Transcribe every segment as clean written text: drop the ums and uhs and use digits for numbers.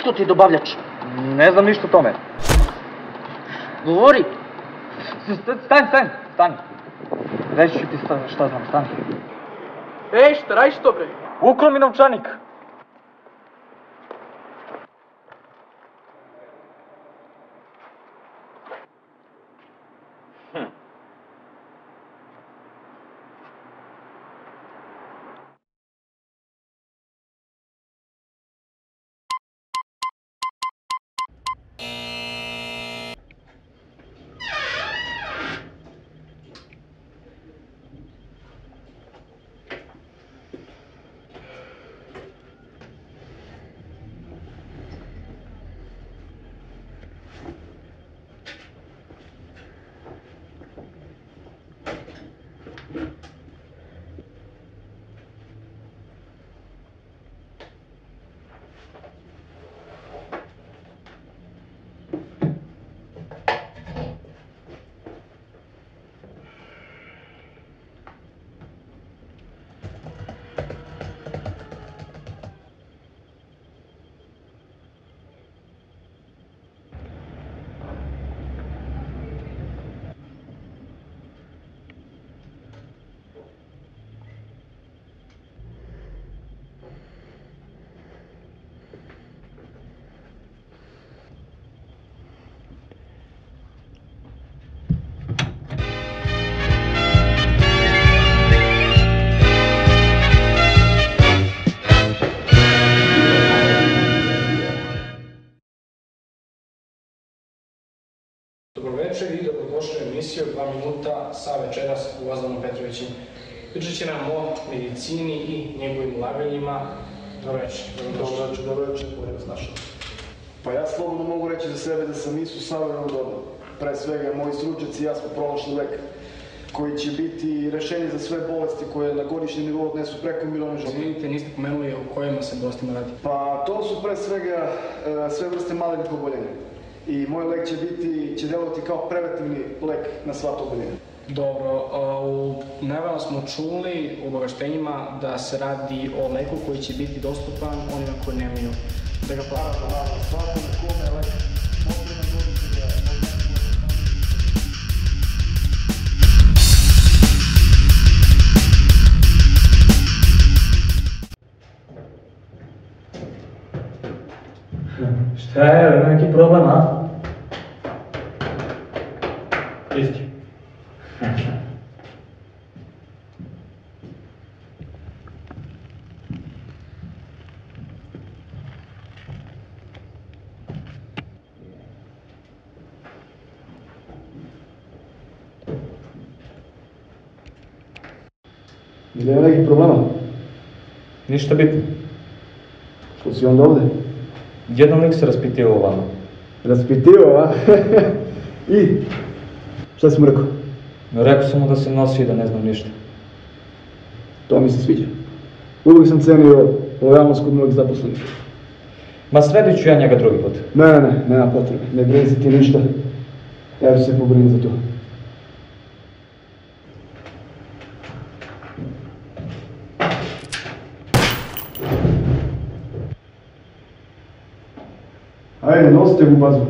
Ko ti je dobavljač? Ne znam ništa o tome. Govori. Stani. Reći ću ti šta znam, stani. Ej, šta radiš to, bre? Uklo mi novčanik. Dobro večer i dobrodošli u emisiju 2 minuta sa večeras Gvozdanom Petrovićem. Pričat će nam o medicini i njegovim ulaganjima. Dobro večer. Dobro večer, koji vas našao. Pa ja slobodno mogu reći za sebe da sam Isus savremeno dobro. Pre svega, moji stručnjaci i ja smo pronašli lek koji će biti rešenje za sve bolesti koje na godišnjem nivou odnesu preko miliona života. Izvinite, niste pomenuli o kojima se bolestima radi. Pa to su pre svega sve vrste malignih oboljenja. I moj lek će delovati kao preventivni lek na sva to oboljenja. Dobro, najavno smo čuli u obaveštenjima da se radi o leku koji će biti dostupan onima koji nemaju da ga plati. Naravno, svakome kome je lek potreban dobiti ga. Šta je, neki problem, a? Isti. Ili je nekih problema? Ništa bitno. Što si onda ovde? Jedan lik se raspitivao o vama. Raspitivao, a? I? Šta si mu rekao? Rekao sam mu da se nosi i da ne znam ništa. To mi se sviđa. Uvijek sam cenio lojalnost kod mojih zaposlenih. Ma sredit ću ja njega drugi put. Ne, nema potrebe. Ne brini se ti ništa. Ja ću se pobriniti za to. Ajde, nosite u bazu.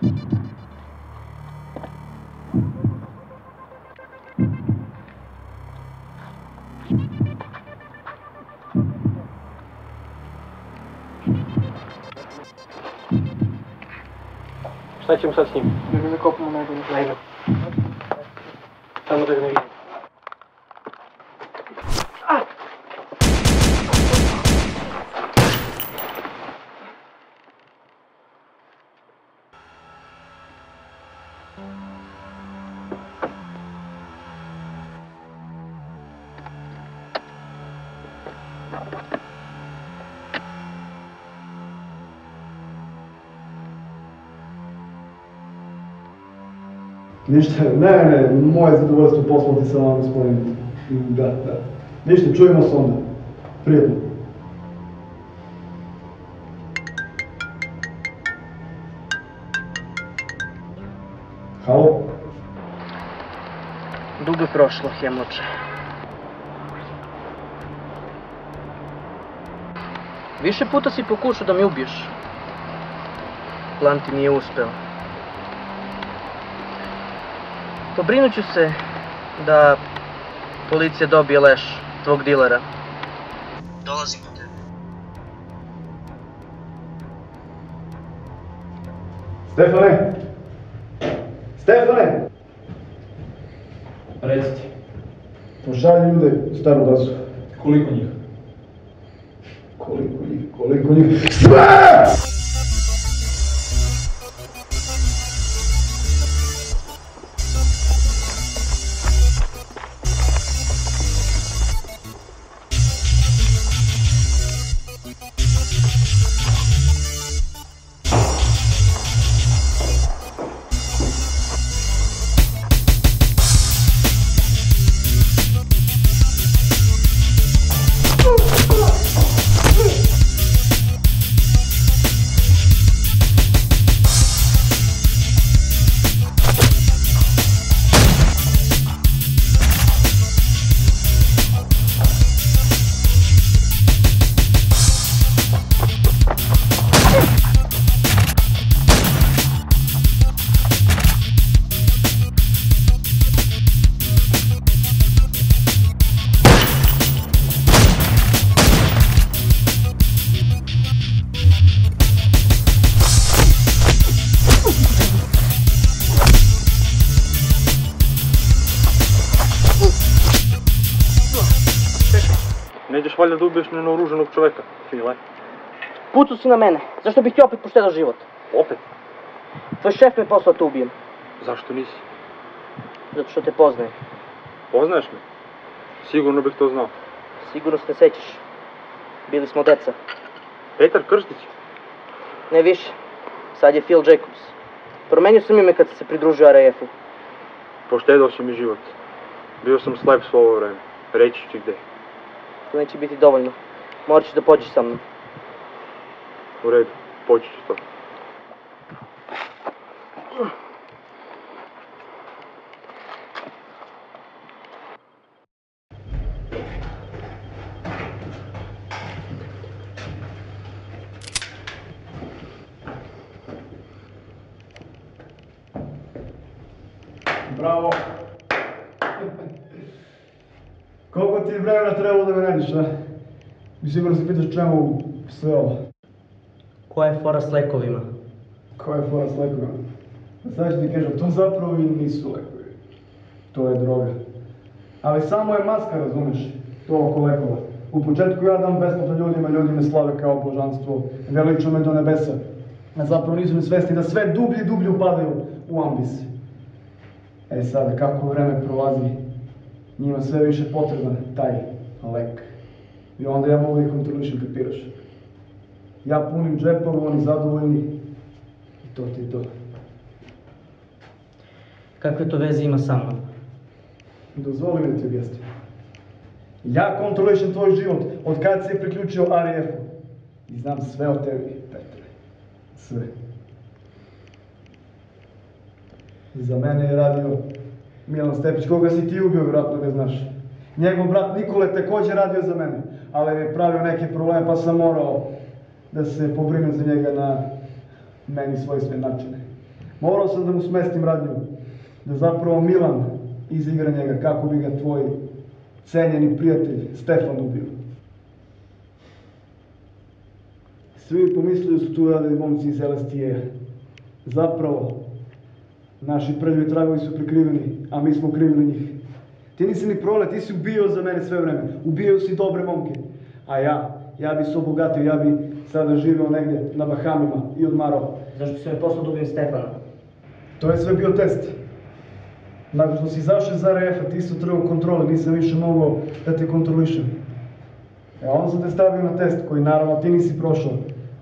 Thank you. Šta ćemo sad s njim? Da ga zakopamo najbolje. Ajde. Samo da ga ne vidim. Ništa, ne, moje zadovoljstvo poslati sa vama, gospodine. Da. Ništa, čujemo se onda. Prijatno. Halo? Dugo je prošlo, Hemloče. Više puta si pokušao da me ubiješ. Plan ti nije uspeo. Pobrinut ću se da policija dobije leš tvog dilera. Dolazim po tebe. Stefane! Stefane! Recite, Pošalji ljude u staru bazu. koliko njih? Koliko njih? Sve! Nećeš valjda da ubiješ nenaoruženog čoveka, File? Pucao si na mene. Zašto bih ti opet poštedao život? Opet? Tvoj šef me poslao da te ubijem. Zašto nisi? Zato što te poznajem. Poznaješ me? Sigurno bih to znao. Sigurno se ne sećaš. Bili smo deca. Petar Krstić? Ne više. Sad je Phil Jacobs. Promenio sam ime kad sam se pridružio RAF-u. Poštedao si mi život. Bio sam slep svo ovo vreme. Reći ću ti gde. To neće biti dovoljno. Morat ćeš da pođeš sa mnom. U redu, poći ću to. Bravo! Koliko ti je vremena trebalo da me nađeš, a? Mi sigurno se pitaš čemu sve ovo. Koja je fora s lekovima? Koja je fora s lekovima? Sad ću ti kažem, to zapravo i nisu lekovi. To je droga. Ali samo je maska, razumeš, to oko lekova. U početku ja dam besplatno ljudima, ljudi me slave kao božanstvo, veliču me do nebesa. A zapravo nisu ni svesni da sve dublje i dublje upadaju u ambis. E sada, kako vreme prolazi, njima sve više potreban taj lek. I onda ja mogu da ih kontrolišem, kapiraš. Ja punim džepove, oni zadovoljni i to ti je to. Kakve to veze ima sa mnom? Dozvoli mi da ti objasnim. Ja kontrolišem tvoj život od kad si je priključio RAF-u. I znam sve o tebi, Petre. Sve. Za mene je radio Milan Stepić, koga si ti ubio, vjerojatno ga znaš. Njegov brat Nikole također radio za mene, ali je pravio neke probleme pa sam morao da se pobrinem za njega na meni svojstvene načine. Morao sam da mu smestim radnju, da zapravo Milan izigra njega kako bi ga tvoj cenjeni prijatelj Stefan ubio. Svi pomislili su tu radili momci iz LSTA, Zapravo, naši prljavi tragovi su prikriveni, a mi smo krivili njih. Ti nisi ni prole, ti si ubijao za mene sve vreme. Ubijao si dobre momke. A ja bi se obogatio, ja bi sada živeo negdje na Bahamima i odmarao. Zašto si me poslao da ubijem Stefana? To je sve bio test. Nakon što si izašao za RF-a, ti su trebao kontrole, nisam više mogao da te kontrolišem. Onda sam te stavio na test, koji naravno ti nisi prošao.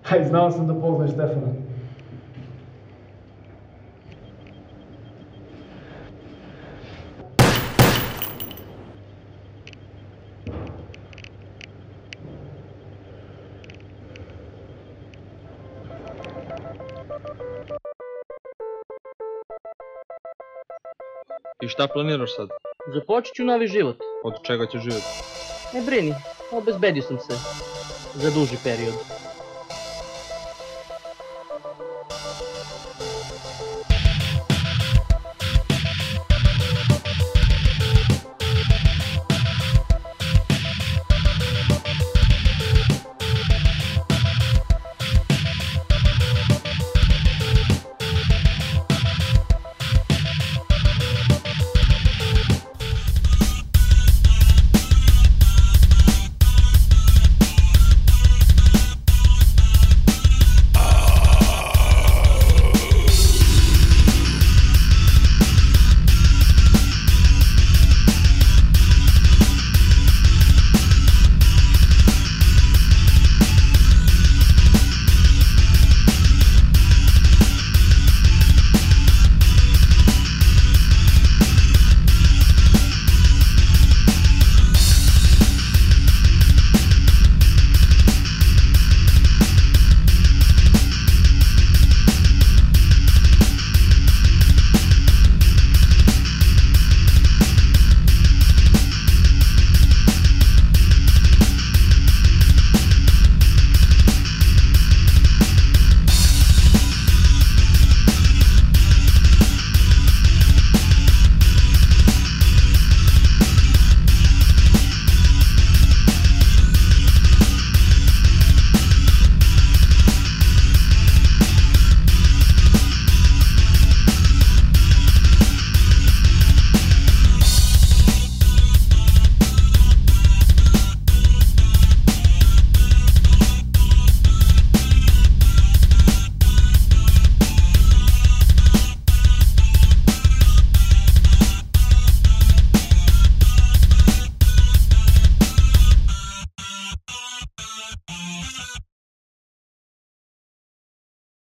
A i znao sam da poznaješ Stefana. I šta planiraš sad? Započet ću novi život. Od čega ćeš živjeti? Ne brini, obezbedio sam se za duži period.